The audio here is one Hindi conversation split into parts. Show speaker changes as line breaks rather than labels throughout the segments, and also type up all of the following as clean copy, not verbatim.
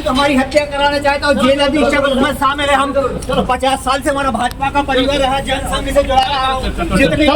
आदमी हमारी हत्या कराना चाहता है, जेल अधीक्षक उसमें शामिल है। हम 50 साल से हमारा भाजपा का परिवार रहा, जनसंघ से जुड़ा रहा हूँ। जितनी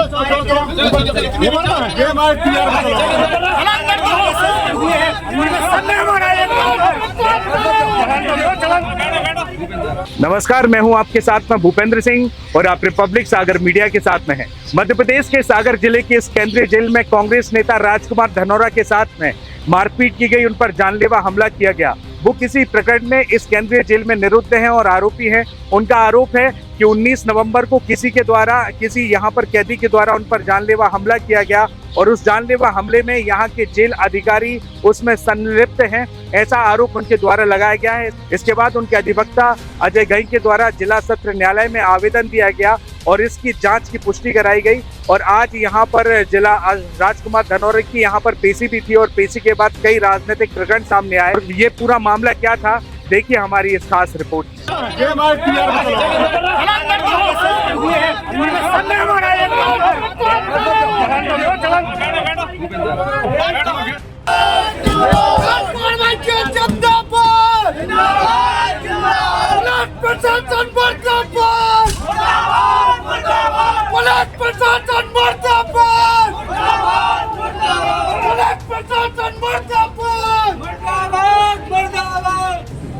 नमस्कार, मैं हूं आपके साथ में भूपेंद्र सिंह और आप रिपब्लिक सागर मीडिया के साथ में हैं। मध्य प्रदेश के सागर जिले के इस केंद्रीय जेल में कांग्रेस नेता राजकुमार धनोरा के साथ में मारपीट की गई, उन पर जानलेवा हमला किया गया। वो किसी प्रकरण में इस केंद्रीय जेल में निरुद्ध हैं और आरोपी हैं। उनका आरोप है कि 19 नवंबर को किसी यहाँ पर कैदी के द्वारा उन पर जानलेवा हमला किया गया और उस जानलेवा हमले में यहाँ के जेल अधिकारी उसमें संलिप्त हैं, ऐसा आरोप उनके द्वारा लगाया गया है। इसके बाद उनके अधिवक्ता अजय घई के द्वारा जिला सत्र न्यायालय में आवेदन दिया गया और इसकी जांच की पुष्टि कराई गई। और आज यहाँ पर राजकुमार धनोरा की यहाँ पर पेशी भी थी और पेशी के बाद कई राजनीतिक प्रकरण सामने आए। और ये पूरा मामला क्या था, देखिए हमारी इस खास रिपोर्ट।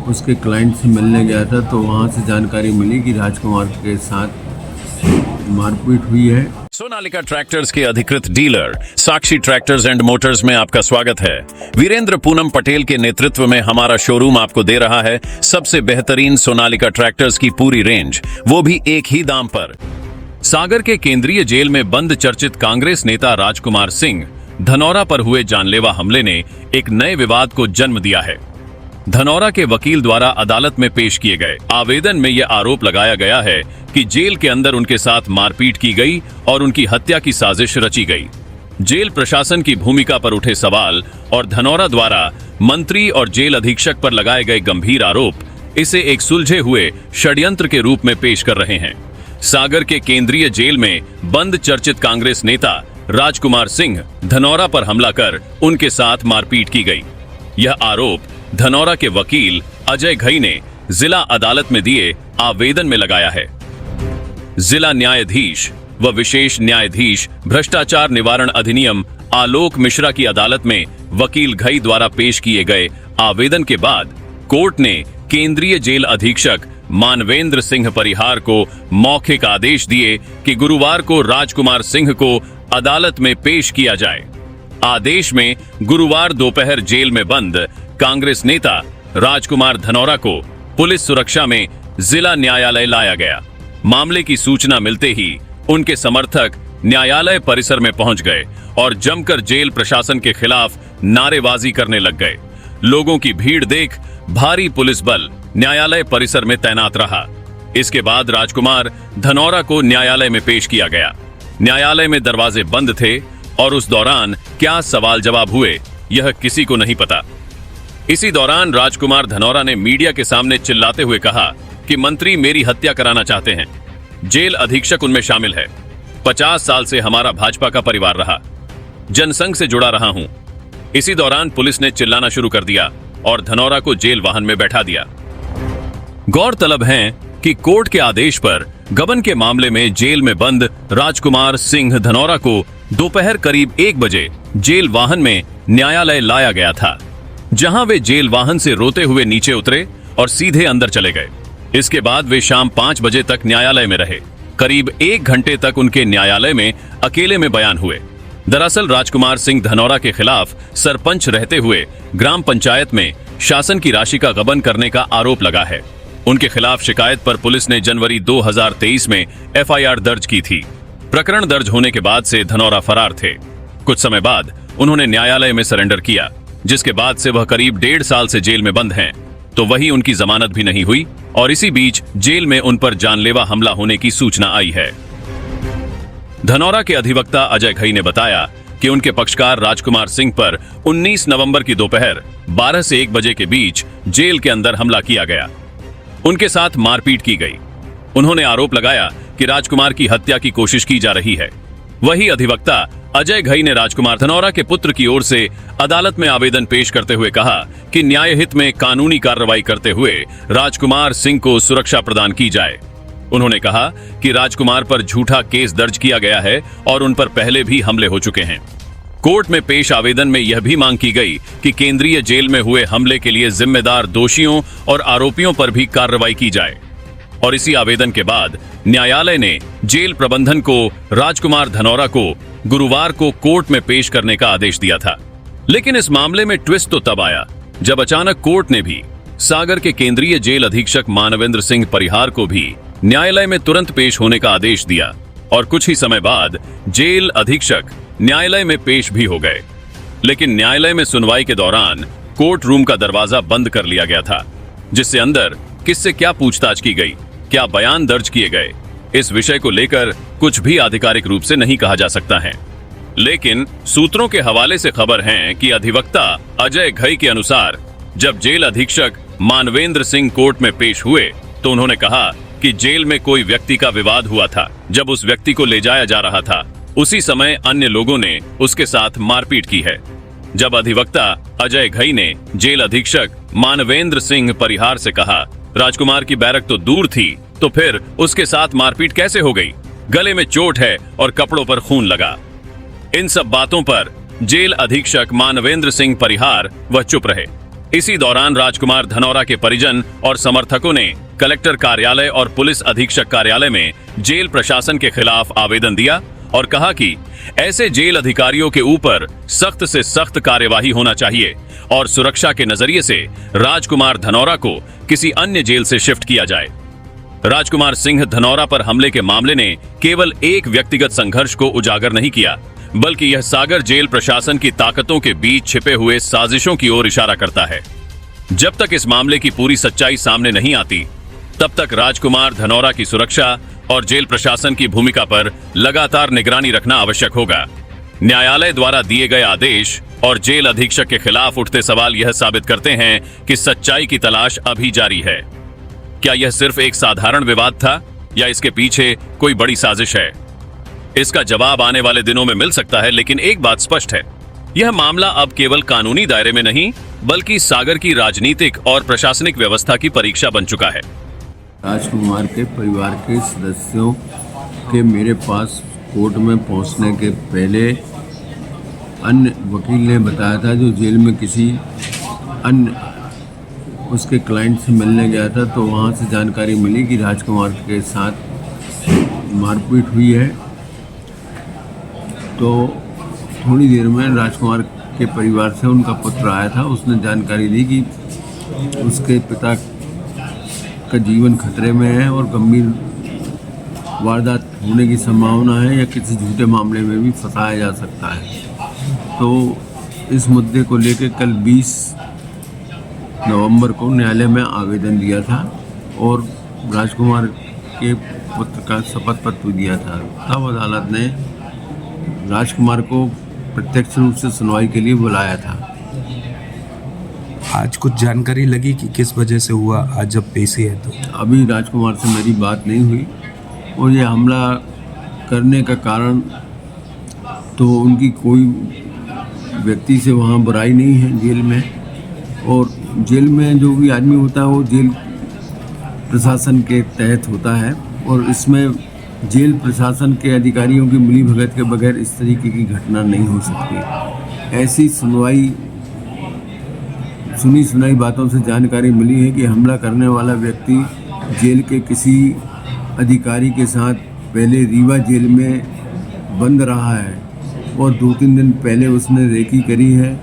उसके क्लाइंट से मिलने गया था तो वहाँ से जानकारी मिली कि राजकुमार के साथ मारपीट हुई है।
सोनालिका ट्रैक्टर्स के अधिकृत dealer Sakshi tractors and Motors में आपका स्वागत है। वीरेंद्र पूनम पटेल के नेतृत्व में हमारा शोरूम आपको दे रहा है सबसे बेहतरीन सोनालिका ट्रैक्टर्स की पूरी रेंज, वो भी एक ही दाम पर। सागर के केंद्रीय जेल में बंद चर्चित कांग्रेस नेता राजकुमार सिंह धनोरा पर हुए जानलेवा हमले ने एक नए विवाद को जन्म दिया है। धनोरा के वकील द्वारा अदालत में पेश किए गए आवेदन में यह आरोप लगाया गया है कि जेल के अंदर उनके साथ मारपीट की गई और उनकी हत्या की साजिश रची गई। जेल प्रशासन की भूमिका पर उठे सवाल और धनोरा द्वारा मंत्री और जेल अधीक्षक पर लगाए गए गंभीर आरोप इसे एक सुलझे हुए षड्यंत्र के रूप में पेश कर रहे हैं। सागर के केंद्रीय जेल में बंद चर्चित कांग्रेस नेता राजकुमार सिंह धनोरा पर हमला कर उनके साथ मारपीट की गई। यह आरोप धनोरा के वकील अजय घई ने जिला अदालत में दिए आवेदन में लगाया है। जिला न्यायाधीश व विशेष न्यायाधीश भ्रष्टाचार निवारण अधिनियम आलोक मिश्रा की अदालत में वकील घई द्वारा पेश किए गए आवेदन के बाद कोर्ट ने केंद्रीय जेल अधीक्षक मानवेंद्र सिंह परिहार को मौखिक आदेश दिए कि गुरुवार को राजकुमार सिंह को अदालत में पेश किया जाए। आदेश में गुरुवार दोपहर जेल में बंद कांग्रेस नेता राजकुमार धनोरा को पुलिस सुरक्षा में जिला न्यायालय लाया गया। मामले की सूचना मिलते ही उनके समर्थक न्यायालय परिसर में पहुंच गए और जमकर जेल प्रशासन के खिलाफ नारेबाजी करने लग गए। लोगों की भीड़ देख भारी पुलिस बल न्यायालय परिसर में तैनात रहा। इसके बाद राजकुमार धनोरा को न्यायालय में पेश किया गया। न्यायालय में दरवाजे बंद थे और उस दौरान क्या सवाल जवाब हुए यह किसी को नहीं पता। इसी दौरान राजकुमार धनोरा ने मीडिया के सामने चिल्लाते हुए कहा कि मंत्री मेरी हत्या कराना चाहते हैं। जेल अधीक्षक उनमें शामिल है। 50 साल से हमारा भाजपा का परिवार रहा, जनसंघ से जुड़ा रहा हूं। इसी दौरान पुलिस ने चिल्लाना शुरू कर दिया और धनोरा को जेल वाहन में बैठा दिया। गौरतलब है कि कोर्ट के आदेश पर गबन के मामले में जेल में बंद राजकुमार सिंह धनोरा को दोपहर करीब 1 बजे जेल वाहन में न्यायालय लाया गया था, जहां वे जेल वाहन से रोते हुए नीचे उतरे और सीधे अंदर चले गए। इसके बाद वे शाम 5 बजे तक न्यायालय में रहे। करीब 1 घंटे तक उनके न्यायालय में अकेले में बयान हुए। दरअसल राजकुमार सिंह धनोरा के खिलाफ सरपंच रहते हुए ग्राम पंचायत में शासन की राशि का गबन करने का आरोप लगा है। उनके खिलाफ शिकायत पर पुलिस ने जनवरी 2023 में FIR दर्ज की थी। प्रकरण दर्ज होने के बाद से धनोरा फरार थे। कुछ समय बाद उन्होंने न्यायालय में सरेंडर किया, जिसके बाद से वह करीब 1.5 साल से जेल में बंद हैं। तो वही उनकी जमानत भी नहीं हुई और इसी बीच जेल में उन पर जानलेवा हमला होने की सूचना आई है। धनोरा के अधिवक्ता अजय घई ने बताया कि उनके पक्षकार राजकुमार सिंह पर 19 नवंबर की दोपहर 12 से 1 बजे के बीच जेल के अंदर हमला किया गया। उनके साथ मारपीट की गई। उन्होंने आरोप लगाया कि राजकुमार की हत्या की कोशिश की जा रही है। वही अधिवक्ता अजय घई ने राजकुमार धनौरा के पुत्र की ओर से अदालत में आवेदन पेश करते हुए कहा कि न्याय हित में कानूनी कार्रवाई करते हुए राजकुमार सिंह को सुरक्षा प्रदान की जाए। उन्होंने कहा कि राजकुमार पर झूठा केस दर्ज किया गया है और उन पर पहले भी हमले हो चुके हैं। कोर्ट में पेश आवेदन में यह भी मांग की गई कि केंद्रीय जेल में हुए हमले के लिए जिम्मेदार दोषियों और आरोपियों पर भी कार्रवाई की जाए। और इसी आवेदन के बाद न्यायालय ने जेल प्रबंधन को राजकुमार धनौरा को गुरुवार को कोर्ट में पेश करने का आदेश दिया था। लेकिन इस मामले में ट्विस्ट तो तब आया जब अचानक कोर्ट ने भी सागर के केंद्रीय जेल अधीक्षक मानवेंद्र सिंह परिहार को भी न्यायालय में तुरंत पेश होने का आदेश दिया और कुछ ही समय बाद जेल अधीक्षक न्यायालय में पेश भी हो गए। लेकिन न्यायालय में सुनवाई के दौरान कोर्ट रूम का दरवाजा बंद कर लिया गया था, जिससे अंदर किससे क्या पूछताछ की गई, क्या बयान दर्ज किए गए, इस विषय को लेकर कुछ भी आधिकारिक रूप से नहीं कहा जा सकता है। लेकिन सूत्रों के हवाले से खबर है कि अधिवक्ता अजय घई के अनुसार जब जेल अधीक्षक मानवेंद्र सिंह कोर्ट में पेश हुए तो उन्होंने कहा कि जेल में कोई व्यक्ति का विवाद हुआ था। जब उस व्यक्ति को ले जाया जा रहा था उसी समय अन्य लोगों ने उसके साथ मारपीट की है। जब अधिवक्ता अजय घई ने जेल अधीक्षक मानवेंद्र सिंह परिहार से कहा राजकुमार की बैरक तो दूर थी तो फिर उसके साथ मारपीट कैसे हो गई, गले में चोट है और कपड़ों पर खून लगा। इन सब बातों पर जेल अधीक्षक मानवेंद्र सिंह परिहार वह चुप रहे। इसी दौरान राजकुमार धनौरा के परिजन और समर्थकों ने कलेक्टर कार्यालय और पुलिस अधीक्षक कार्यालय में जेल प्रशासन के खिलाफ आवेदन दिया और कहा कि ऐसे जेल अधिकारियों के ऊपर सख्त से सख्त कार्यवाही होना चाहिए और सुरक्षा के नजरिए से राजकुमार धनौरा को किसी अन्य जेल से शिफ्ट किया जाए। राजकुमार सिंह धनौरा पर हमले के मामले ने केवल एक व्यक्तिगत संघर्ष को उजागर नहीं किया, बल्कि यह सागर जेल प्रशासन की ताकतों के बीच छिपे हुए साजिशों की ओर इशारा करता है। जब तक इस मामले की पूरी सच्चाई सामने नहीं आती, तब तक राजकुमार धनौरा की सुरक्षा और जेल प्रशासन की भूमिका पर लगातार निगरानी रखना आवश्यक होगा। न्यायालय द्वारा दिए गए आदेश और जेल अधीक्षक के खिलाफ उठते सवाल यह साबित करते हैं कि सच्चाई की तलाश अभी जारी है। क्या यह सिर्फ एक साधारण विवाद था या इसके पीछे कोई बड़ी साजिश है? इसका जवाब आने वाले दिनों में मिल सकता है, लेकिन एक बात स्पष्ट है, यह मामला अब केवल कानूनी दायरे में नहीं बल्कि सागर की राजनीतिक और प्रशासनिक व्यवस्था की परीक्षा बन चुका है।
राजकुमार के परिवार के सदस्यों के मेरे पास कोर्ट में पहुंचने के पहले अन्य वकील ने बताया था जो जेल में किसी अन्य उसके क्लाइंट से मिलने गया था, तो वहां से जानकारी मिली कि राजकुमार के साथ मारपीट हुई है। तो थोड़ी देर में राजकुमार के परिवार से उनका पुत्र आया था, उसने जानकारी दी कि उसके पिता का जीवन खतरे में है और गंभीर वारदात होने की संभावना है या किसी झूठे मामले में भी फंसाया जा सकता है। तो इस मुद्दे को लेकर कल 20 नवंबर को न्यायालय में आवेदन दिया था और राजकुमार के पुत्र का शपथ पत्र दिया था। तब अदालत ने राजकुमार को प्रत्यक्ष रूप से सुनवाई के लिए बुलाया था।
आज कुछ जानकारी लगी कि किस वजह से हुआ, आज जब पेशी है तो?
अभी राजकुमार से मेरी बात नहीं हुई और ये हमला करने का कारण तो उनकी कोई व्यक्ति से वहाँ बुराई नहीं है जेल में, और जेल में जो भी आदमी होता है वो जेल प्रशासन के तहत होता है और इसमें जेल प्रशासन के अधिकारियों की मिलीभगत के बगैर इस तरीके की घटना नहीं हो सकती। ऐसी सुनी सुनाई बातों से जानकारी मिली है कि हमला करने वाला व्यक्ति जेल के किसी अधिकारी के साथ पहले रीवा जेल में बंद रहा है और 2-3 दिन पहले उसने रेकी करी है।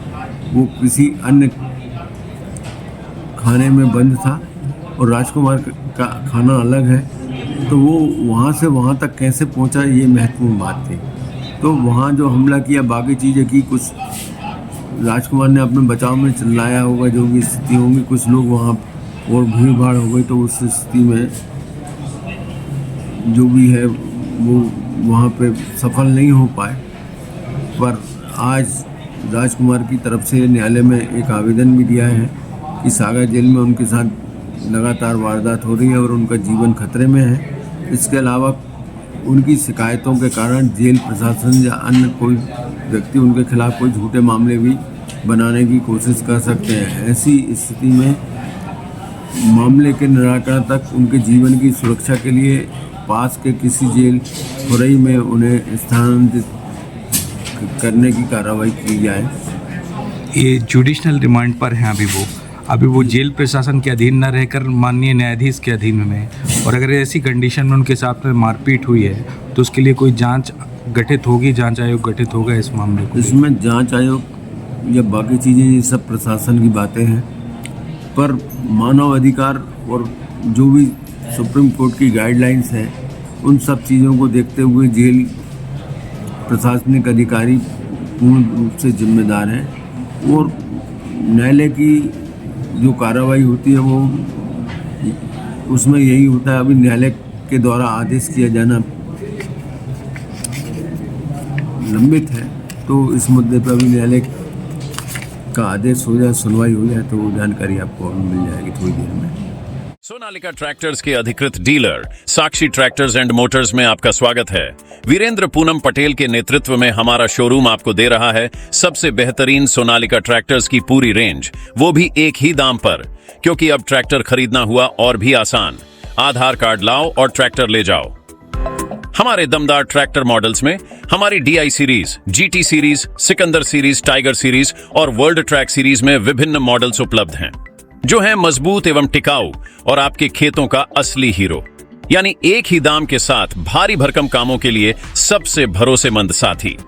वो किसी अन्य खाने में बंद था और राजकुमार का खाना अलग है, तो वो वहाँ से वहाँ तक कैसे पहुँचा ये महत्वपूर्ण बात थी। तो वहाँ जो हमला किया, बाकी चीज़ें की, कुछ राजकुमार ने अपने बचाव में चिल्लाया होगा, जो भी स्थिति होगी, कुछ लोग वहाँ और भीड़ भाड़ हो गई, तो उस स्थिति में जो भी है वो वहाँ पे सफल नहीं हो पाए। पर आज राजकुमार की तरफ से न्यायालय में एक आवेदन भी दिया है कि सागर जेल में उनके साथ लगातार वारदात हो रही है और उनका जीवन खतरे में है। इसके अलावा उनकी शिकायतों के कारण जेल प्रशासन या अन्य कोई व्यक्ति उनके खिलाफ कोई झूठे मामले भी बनाने की कोशिश कर सकते हैं। ऐसी स्थिति में मामले के निराकरण तक उनके जीवन की सुरक्षा के लिए पास के किसी जेल खुरई में उन्हें स्थानांतरित करने की कार्रवाई की जाए।
ये जुडिशनल रिमांड पर हैं अभी वो जेल प्रशासन के अधीन न रहकर माननीय न्यायाधीश के अधीन में है। और अगर ऐसी कंडीशन में उनके साथ में मारपीट हुई है तो उसके लिए कोई जांच गठित होगी, जांच आयोग गठित होगा इस मामले को?
इसमें जांच आयोग या बाकी चीज़ें ये सब प्रशासन की बातें हैं, पर मानव अधिकार और जो भी सुप्रीम कोर्ट की गाइडलाइंस है उन सब चीज़ों को देखते हुए जेल प्रशासनिक अधिकारी पूर्ण रूप से जिम्मेदार हैं और न्यायालय की जो कार्रवाई होती है वो उसमें यही होता है। अभी न्यायालय के द्वारा आदेश किया जाना लंबित है, तो इस मुद्दे पर अभी न्यायालय का आदेश हो जाए, सुनवाई हो जाए तो वो जानकारी आपको मिल जाएगी थोड़ी देर में।
सोनालिका ट्रैक्टर्स के अधिकृत dealer Sakshi tractors and Motors में आपका स्वागत है। वीरेंद्र पूनम पटेल के नेतृत्व में हमारा शोरूम आपको दे रहा है सबसे बेहतरीन सोनालिका ट्रैक्टर्स की पूरी रेंज, वो भी एक ही दाम पर। क्योंकि अब ट्रैक्टर खरीदना हुआ और भी आसान। आधार कार्ड लाओ और ट्रैक्टर ले जाओ। हमारे दमदार ट्रैक्टर मॉडल्स में हमारी DI series, GT series, Sikandar series, tiger series और वर्ल्ड ट्रैक सीरीज में विभिन्न मॉडल्स उपलब्ध हैं जो हैं मजबूत एवं टिकाऊ और आपके खेतों का असली हीरो। यानी एक ही दाम के साथ भारी भरकम कामों के लिए सबसे भरोसेमंद साथी।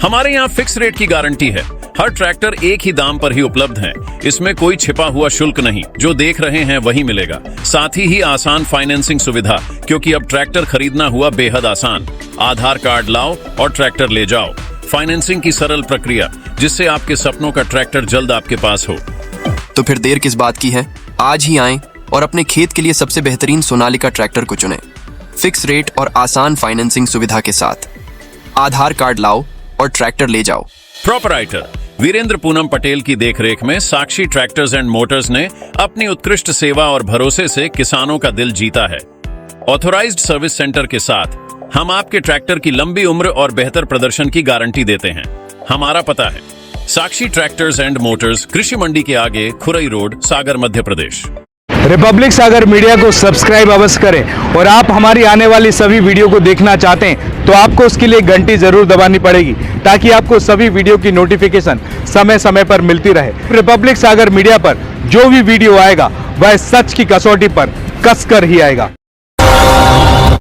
हमारे यहाँ फिक्स रेट की गारंटी है। हर ट्रैक्टर एक ही दाम पर ही उपलब्ध है। इसमें कोई छिपा हुआ शुल्क नहीं, जो देख रहे हैं वही मिलेगा। साथ ही आसान फाइनेंसिंग सुविधा, क्योंकि अब ट्रैक्टर खरीदना हुआ बेहद आसान। आधार कार्ड लाओ और ट्रैक्टर ले जाओ। फाइनेंसिंग की सरल प्रक्रिया, जिससे आपके सपनों का ट्रैक्टर जल्द आपके पास हो।
तो फिर देर किस बात की है? आज ही आएं और अपने खेत के लिए सबसे बेहतरीन सोनालिका ट्रैक्टर को चुनें। फिक्स रेट और आसान फाइनेंसिंग सुविधा के साथ। आधार कार्ड लाओ और ट्रैक्टर ले जाओ।
प्रोपराइटर वीरेंद्र पूनम पटेल की देखरेख में साक्षी ट्रैक्टर्स एंड मोटर्स ने अपनी उत्कृष्ट सेवा और भरोसे से किसानों का दिल जीता है। ऑथोराइज्ड सर्विस सेंटर के साथ हम आपके ट्रैक्टर की लंबी उम्र और बेहतर प्रदर्शन की गारंटी देते हैं। हमारा पता है साक्षी ट्रैक्टर्स एंड मोटर्स, कृषि मंडी के आगे, खुरई रोड, सागर, मध्य प्रदेश।
रिपब्लिक सागर मीडिया को सब्सक्राइब अवश्य करें और आप हमारी आने वाली सभी वीडियो को देखना चाहते हैं तो आपको उसके लिए घंटी जरूर दबानी पड़ेगी, ताकि आपको सभी वीडियो की नोटिफिकेशन समय समय पर मिलती रहे। रिपब्लिक सागर मीडिया पर जो भी वीडियो आएगा वह सच की कसौटी पर कसकर ही आएगा।